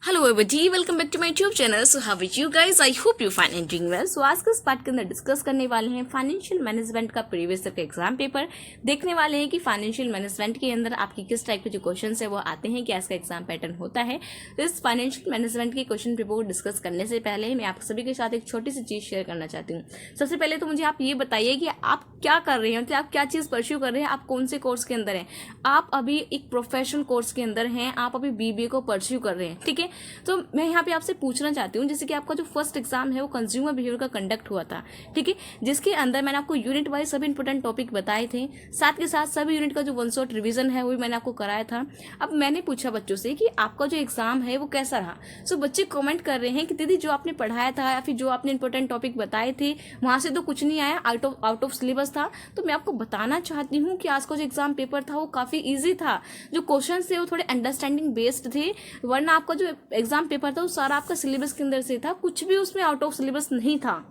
Hello everybody, welcome back to my YouTube channel. So how are you guys? I hope you fine and doing well. So आज के इस part के अंदर discuss करने वाले हैं फाइनेंशियल मैनेजमेंट का प्रीवियस ईयर का एग्जाम पेपर। देखने वाले हैं कि फाइनेंशियल मैनेजमेंट के अंदर आपकी किस टाइप के जो क्वेश्चन है वो आते हैं, क्या इसका एग्जाम पैटर्न होता है। तो इस फाइनेंशियल मैनेजमेंट के क्वेश्चन पेपर को डिस्कस करने से पहले मैं आप सभी के साथ एक छोटी सी चीज़ शेयर करना चाहती हूँ। सबसे पहले तो मुझे आप ये बताइए कि आप क्या कर रहे हैं, मतलब आप क्या चीज़ परस्यू कर रहे हैं, आप कौन से कोर्स के अंदर हैं। आप अभी एक प्रोफेशनल कोर्स के अंदर हैं, आप अभी बीबीए को परस्यू कर रहे हैं, ठीक है। तो मैं यहाँ पे आपसे पूछना चाहती हूँ, जैसे कि आपका जो फर्स्ट एग्जाम है वो कंज्यूमर बिहेवियर का कंडक्ट हुआ था, ठीक है, जिसके अंदर मैंने आपको यूनिट वाइज सभी इंपोर्टेंट टॉपिक बताए थे, साथ के साथ सभी यूनिट का जो वन शॉट रिवीजन है वो भी मैंने आपको कराया था। अब मैंने पूछा बच्चों से कि आपका जो एग्जाम है वो कैसा रहा। सो बच्चे कमेंट कर रहे हैं कि दीदी जो आपने पढ़ाया था या फिर जो आपने इंपोर्टेंट टॉपिक बताए थे वहाँ से तो कुछ नहीं आया, आउट ऑफ सिलेबस था। तो मैं आपको बताना चाहती हूँ कि आज का जो एग्जाम पेपर था वो काफ़ी ईजी था, जो क्वेश्चन थे वो थोड़े अंडरस्टैंडिंग बेस्ड थे, वरना आपका जो एग्जाम पेपर था वो सारा आपका सिलेबस के अंदर से था, कुछ भी उसमें आउट ऑफ सिलेबस नहीं था।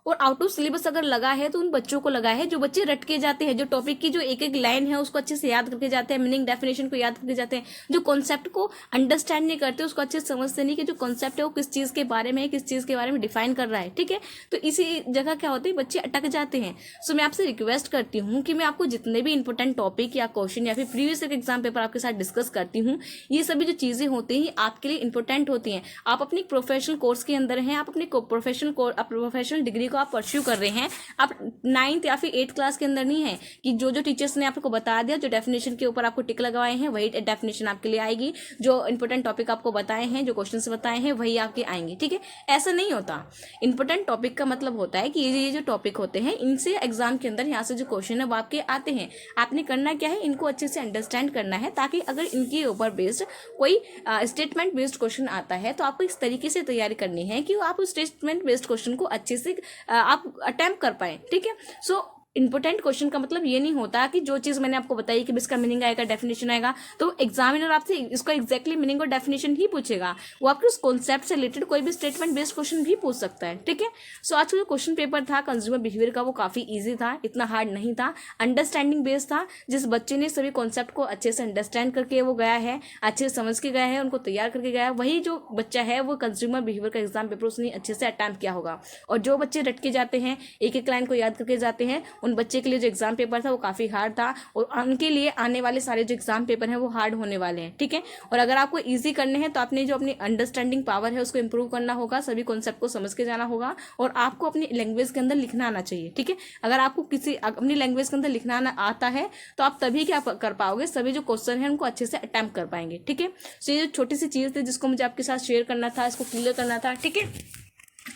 और आउट ऑफ सिलेबस अगर लगा है तो उन बच्चों को लगा है जो बच्चे रट के जाते हैं, जो टॉपिक की जो एक एक लाइन है उसको अच्छे से याद करके जाते हैं, मीनिंग डेफिनेशन को याद करके जाते हैं, जो कॉन्सेप्ट को अंडरस्टैंड नहीं करते, उसको अच्छे से समझते नहीं कि जो कॉन्सेप्ट है वो किस चीज़ के बारे में है, किस चीज़ के बारे में डिफाइन कर रहा है, ठीक है। तो इसी जगह क्या होते हैं, बच्चे अटक जाते हैं। सो मैं आपसे रिक्वेस्ट करती हूँ कि मैं आपको जितने भी इंपॉर्टेंट टॉपिक या क्वेश्चन या फिर प्रीवियस एग्जाम पेपर आपके साथ डिस्कस करती हूँ, ये सभी जो चीज़ें होती हैं आपके लिए इंपॉर्टेंट होती हैं। आप अपनी प्रोफेशनल कोर्स के अंदर हैं, आप अपनी प्रोफेशनल डिग्री को आप परस्यू कर रहे हैं, आप 9th या फिर 8th क्लास के अंदर नहीं है कि जो जो टीचर्स ने आपको बता दिया, जो डेफिनेशन के ऊपर आपको टिक लगवाए हैं वही डेफिनेशन आपके लिए आएगी, जो इंपॉर्टेंट टॉपिक आपको बताए हैं, जो क्वेश्चंस बताए हैं वही आपके आएंगे, ठीक है। ऐसा नहीं होता। इंपॉर्टेंट टॉपिक का मतलब होता है कि ये जो टॉपिक होते हैं इनसे एग्जाम के अंदर यहाँ से जो क्वेश्चन है वो आपके आते हैं। आपने करना क्या है, इनको अच्छे से अंडरस्टैंड करना है, ताकि अगर इनके ऊपर बेस्ड कोई स्टेटमेंट बेस्ड क्वेश्चन आता है तो आपको इस तरीके से तैयारी करनी है कि आप उस स्टेटमेंट बेस्ड क्वेश्चन को अच्छे से आप अटेम्प्ट कर पाए, ठीक है। सो इंपोर्टेंट क्वेश्चन का मतलब ये नहीं होता कि जो चीज़ मैंने आपको बताई कि इसका मीनिंग आएगा, डेफिनेशन आएगा, तो एग्जामिनर आपसे इसका एग्जैक्टली मीनिंग और डेफिनेशन ही पूछेगा, वो आपके उस कॉन्सेप्ट से रिलेटेड कोई भी स्टेटमेंट बेस्ड क्वेश्चन भी पूछ सकता है, ठीक है। सो आज का जो क्वेश्चन पेपर था कंज्यूमर बिहेवियर का वो काफ़ी ईजी था, इतना हार्ड नहीं था, अंडरस्टैंडिंग बेस्ड था। जिस बच्चे ने सभी कॉन्सेप्ट को अच्छे से अंडरस्टैंड करके वो गया है, अच्छे से समझ के गया है, उनको तैयार करके गया है, वही जो बच्चा है वो कंज्यूमर बिहेवियर का एग्जाम पेपर उसने अच्छे से अटैम्प्ट किया होगा। और जो बच्चे रट के जाते हैं, एक एक लाइन को याद करके जाते हैं, उन बच्चे के लिए जो एग्जाम पेपर था वो काफ़ी हार्ड था, और उनके लिए आने वाले सारे जो एग्जाम पेपर हैं वो हार्ड होने वाले हैं, ठीक है। और अगर आपको इजी करने हैं तो आपने जो अपनी अंडरस्टैंडिंग पावर है उसको इंप्रूव करना होगा, सभी कॉन्सेप्ट को समझ के जाना होगा, और आपको अपनी लैंग्वेज के अंदर लिखना आना चाहिए, ठीक है। अगर आपको किसी अपनी लैंग्वेज के अंदर लिखना आता है तो आप तभी क्या कर पाओगे, सभी जो क्वेश्चन है उनको अच्छे से अटेम्प्ट कर पाएंगे, ठीक है। सो ये जो छोटी सी चीज़ थी जिसको मुझे आपके साथ शेयर करना था, इसको क्लियर करना था, ठीक है।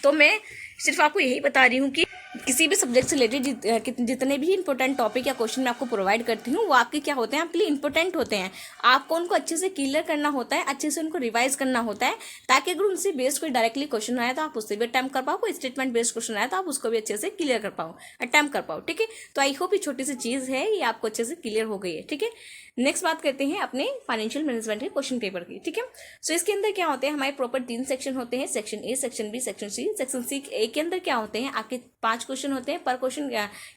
तो मैं सिर्फ आपको यही बता रही हूँ कि किसी भी सब्जेक्ट से रिलेटेड जितने भी इंपॉर्टेंट टॉपिक या क्वेश्चन मैं आपको प्रोवाइड करती हूँ वो आपके क्या होते हैं, आपके लिए इंपॉर्टेंट होते हैं। आपको उनको अच्छे से क्लियर करना होता है, अच्छे से उनको रिवाइज करना होता है, ताकि अगर उनसे बेस्ड कोई डायरेक्टली क्वेश्चन आया तो आप उससे भी अटैम्प्ट कर पाओ, कोई स्टेटमेंट बेस्ड क्वेश्चन आया तो आप उसको भी अच्छे से क्लियर कर पाओ, अटैम्प्ट कर पाओ, ठीक है। तो आई होप ये छोटी सी चीज़ है ये आपको अच्छे से क्लियर हो गई है, ठीक है। नेक्स्ट बात करते हैं अपने फाइनेंशियल मैनेजमेंट के क्वेश्चन पेपर की, ठीक है। सो इसके अंदर क्या होते हैं, हमारे प्रॉपर 3 सेक्शन होते हैं, section A, section B, section C. Section C A के अंदर क्या होते हैं, आपके 5 क्वेश्चन होते हैं। पर क्वेश्चन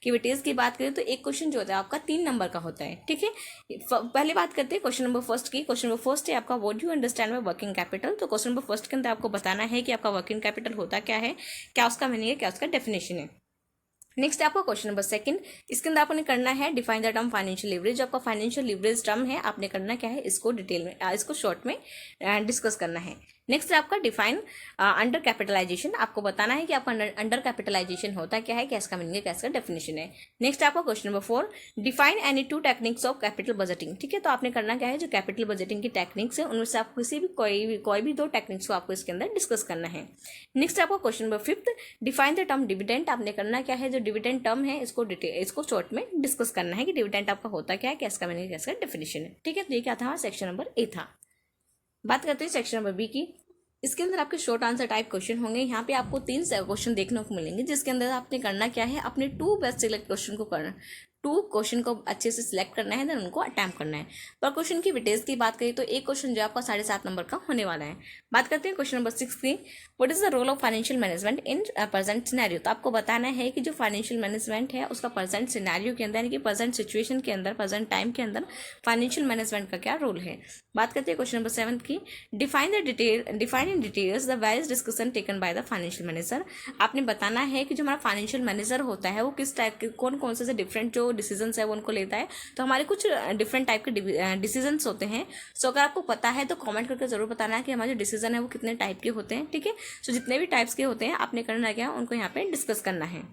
की वेटेज की बात करें तो एक क्वेश्चन जो होता है आपका 3 नंबर का होता है, ठीक है। पहले बात करते हैं क्वेश्चन नंबर फर्स्ट की। क्वेश्चन नंबर फर्स्ट है आपका what do you understand by working capital. तो क्वेश्चन नंबर फर्स्ट के अंदर आपको बताना है कि आपका वर्किंग कैपिटल होता क्या है, क्या उसका मीनिंग है, क्या उसका डेफिनेशन है। नेक्स्ट आपका क्वेश्चन नंबर सेकंड, इसके अंदर आपने करना है define the term financial leverage. आपका फाइनेंशियल लीवरेज टर्म है, आपने करना क्या है, इसको डिटेल में इसको शॉर्ट में डिस्कस करना है। नेक्स्ट आपका डिफाइन अंडर कैपिटलाइजेशन, आपको बताना है कि आपका अंडर कैपिटलाइजेशन होता क्या है, क्या इसका मीनिंग है, क्या इसका डेफिनेशन है। नेक्स्ट आपका question number 4, define any 2 techniques of capital budgeting, ठीक है। तो आपने करना क्या है, जो कैपिटल बजटिंग की टेक्निक्स है उनमें से आप किसी भी कोई भी 2 टेक्निक्स को आपको इसके अंदर डिस्कस करना है। नेक्स्ट आपका question number 5, define the term dividend, आपने करना क्या है, जो डिविडेंड टर्म है इसको शॉर्ट में डिस्कस करना है कि डिविडेंड आपका होता क्या है, क्या इसका मीनिंग, क्या इसका डेफिनेशन है, ठीक है। तो ये क्या था, सेक्शन नंबर ए था। बात करते हैं सेक्शन नंबर बी की। इसके अंदर आपके शॉर्ट आंसर टाइप क्वेश्चन होंगे। यहाँ पे आपको 3 क्वेश्चन देखने को मिलेंगे, जिसके अंदर आपने करना क्या है, अपने 2 बेस्ट सिलेक्ट क्वेश्चन को करना, टू क्वेश्चन को अच्छे से सिलेक्ट करना है, देन उनको अटैम्प्ट करना है। पर क्वेश्चन की डिटेल्स की बात करें तो एक क्वेश्चन जो आपका 7.5 नंबर का होने वाला है। बात करते हैं क्वेश्चन नंबर 6 की, what is the role of financial management in present scenario. तो आपको बताना है कि जो फाइनेंशियल मैनेजमेंट है उसका प्रेजेंट सिनेरियो के अंदर, यानी कि प्रेजेंट सिचुएशन के अंदर, प्रेजेंट टाइम के अंदर फाइनेंशियल मैनेजमेंट का क्या रोल है। बात करते हैं क्वेश्चन नंबर 7 की, define in details the various discussion taken by the financial manager. आपने बताना है कि जो हमारा फाइनेंशियल मैनेजर होता है वो किस टाइप के, कौन कौन से डिफरेंट जो डिसीजंस है वो उनको लेता है। तो हमारे कुछ डिफरेंट टाइप के डिसीजंस होते हैं। सो अगर आपको पता है तो कमेंट करके जरूर बताना है कि हमारे जो डिसीजन है वो कितने टाइप के होते हैं, ठीक है। सो जितने भी टाइप्स के होते हैं आपने करना क्या, उनको यहाँ पे डिस्कस करना है।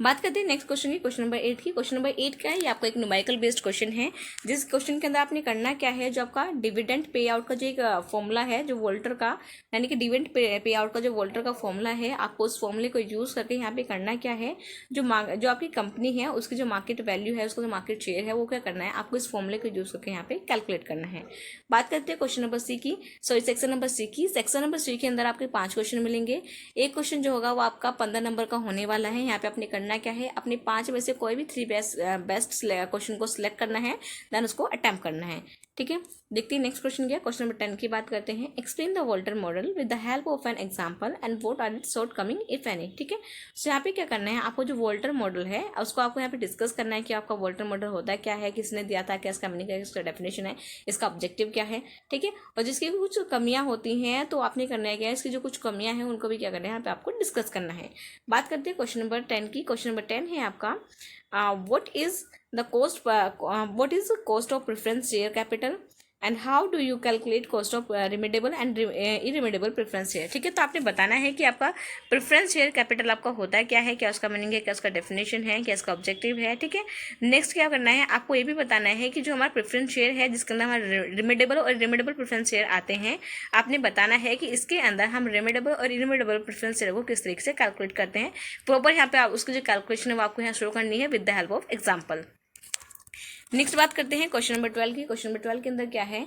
बात करते हैं नेक्स्ट क्वेश्चन की, क्वेश्चन नंबर 8 की। क्वेश्चन नंबर 8 क्या है, ये आपका एक न्यूमेरिकल बेस्ड क्वेश्चन है, जिस क्वेश्चन के अंदर आपने करना क्या है, जो आपका डिविडेंड पे आउट का जो एक फॉर्मूला है, जो वोल्टर का, यानी कि डिविडेंड पे आउट का जो वोल्टर का फॉर्मूला है, आपको उस फॉर्मूले को यूज करके यहाँ पे करना क्या है, जो आपकी कंपनी है उसकी जो मार्केट वैल्यू है, उसका जो मार्केट शेयर है, वो क्या करना है, आपको इस फॉर्मूले को यूज करके यहाँ पे कैलकुलेट करना है। बात करते हैं क्वेश्चन नंबर सी की, सॉरी सेक्शन नंबर सी की। सेक्शन नंबर सी के अंदर आपके 5 क्वेश्चन मिलेंगे। एक क्वेश्चन जो होगा वो आपका 15 नंबर का होने वाला है। यहाँ पे आपने करना क्या है, अपने 5 में से कोई भी 3 बेस्ट क्वेश्चन को सिलेक्ट करना है, देन उसको अटेम्प्ट करना है, ठीक है। देखते हैं नेक्स्ट क्वेश्चन क्या, क्वेश्चन नंबर 10 की बात करते हैं। Explain the Walter model with the help of an example and what are its shortcoming if any, ठीक है। सो यहाँ पे क्या करना है, आपको जो वोल्टर मॉडल है उसको आपको यहाँ पे डिस्कस करना है कि आपका वोल्टर मॉडल होता है क्या है, किसने दिया था, क्या इसका मीनिंग है, इसका डेफिनेशन है, इसका ऑब्जेक्टिव क्या है, ठीक है। और जिसकी कुछ कमियां होती हैं तो आपने करना है क्या, इसकी जो कुछ कमियां हैं उनको भी क्या करना है, यहाँ पे आपको डिस्कस करना है। बात करते हैं क्वेश्चन नंबर 10 की। क्वेश्चन नंबर 10 है आपका, what is the cost of preference share capital and how do you calculate cost of redeemable and irredeemable preference share, ठीक है। तो आपने बताना है कि आपका प्रेफरेंस शेयर कैपिटल आपका होता है क्या है, क्या उसका मीनिंग है, क्या उसका डेफिनेशन है, क्या इसका ऑब्जेक्टिव है, ठीक है। नेक्स्ट क्या करना है, आपको ये भी बताना है कि जो हमारा प्रेफरेंस शेयर है जिसके अंदर हमारे रिमेडेबल और इररिमेडेबल प्रेफरेंस शेयर आते हैं, आपने बताना है कि इसके अंदर हम रिमेडेबल और इररिमेडेबल प्रेफरेंस शेयर को किस तरीके से कैलकुलेट करते हैं। प्रॉपर यहाँ पे आप उसकी जो कैलकुलेशन है वो आपको यहाँ शो करनी है with the help of example. Next बात करते हैं क्वेश्चन नंबर 12 की। क्वेश्चन नंबर 12 के अंदर क्या है,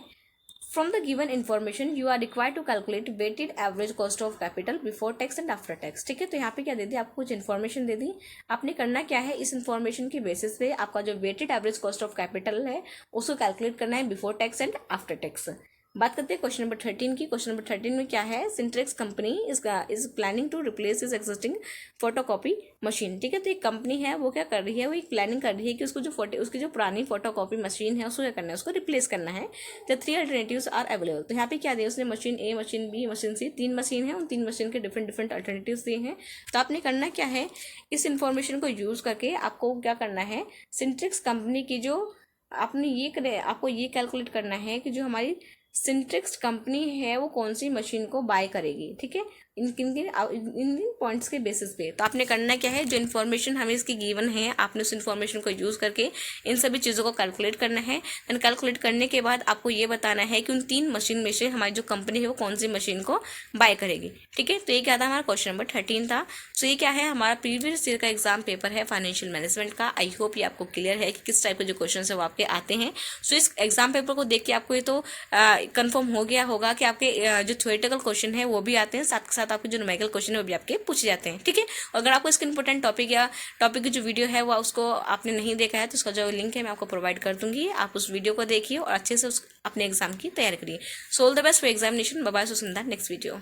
from the given information you are required to calculate weighted average cost of capital before tax and after tax, ठीक है। तो यहाँ पे क्या दे दी, आपको कुछ इन्फॉर्मेशन दे दी, आपने करना क्या है, इस इन्फॉर्मेशन की बेसिस पे आपका जो weighted average cost of capital है उसको कैलकुलेट करना है before tax and after tax. बात करते हैं क्वेश्चन नंबर 13 की। क्वेश्चन नंबर 13 में क्या है, Sintrex company is planning to replace is existing photocopy machine, ठीक है। तो एक कंपनी है वो क्या कर रही है, वो एक प्लानिंग कर रही है कि उसकी जो पुरानी फोटोकॉपी मशीन है उसको क्या करना है, उसको रिप्लेस करना है। तो 3 अल्टरनेटिव्स आर अवेलेबल। तो यहाँ पे क्या दिया उसने, मशीन ए, मशीन बी, मशीन सी, 3 मशीन है, उन 3 मशीन के डिफरेंट अल्टरनेटिव्स दिए हैं। तो आपने करना क्या है, इस इंफॉर्मेशन को यूज करके आपको क्या करना है, सिंट्रेक्स कंपनी की जो आपको ये कैलकुलेट करना है कि जो हमारी सिंट्रेक्स कंपनी है वो कौन सी मशीन को बाय करेगी, ठीक है। इन पॉइंट्स के बेसिस पे तो आपने करना क्या है, जो इन्फॉर्मेशन हमें इसकी गिवन है आपने उस इन्फॉर्मेशन को यूज करके इन सभी चीज़ों को कैलकुलेट करना है। एंड कैलकुलेट करने के बाद आपको ये बताना है कि उन 3 मशीन में से हमारी जो कंपनी है वो कौन सी मशीन को बाय करेगी, ठीक है। तो ये क्या था, हमारा क्वेश्चन नंबर 13 था। सो ये क्या है, हमारा प्रीवियस ईयर का एग्जाम पेपर है फाइनेंशियल मैनेजमेंट का। आई होप ये आपको क्लियर है कि किस टाइप के जो क्वेश्चन है वो आपके आते हैं। सो इस एग्जाम पेपर को देख के आपको ये तो कंफर्म हो गया होगा कि आपके जो थ्योरेटिकल क्वेश्चन है वो भी आते हैं, साथ के साथ आपके जो न्यूमेरिकल क्वेश्चन है वो भी आपके पूछे जाते हैं, ठीक है। अगर आपको इसका इंपॉर्टेंट टॉपिक की जो वीडियो है वो उसको आपने नहीं देखा है तो उसका जो लिंक है मैं आपको प्रोवाइड कर दूंगी, आप उस वीडियो को देखिए और अच्छे से अपने एग्जाम की तैयारी करिए। So all the best for examination. Bye bye, so see you in the next video.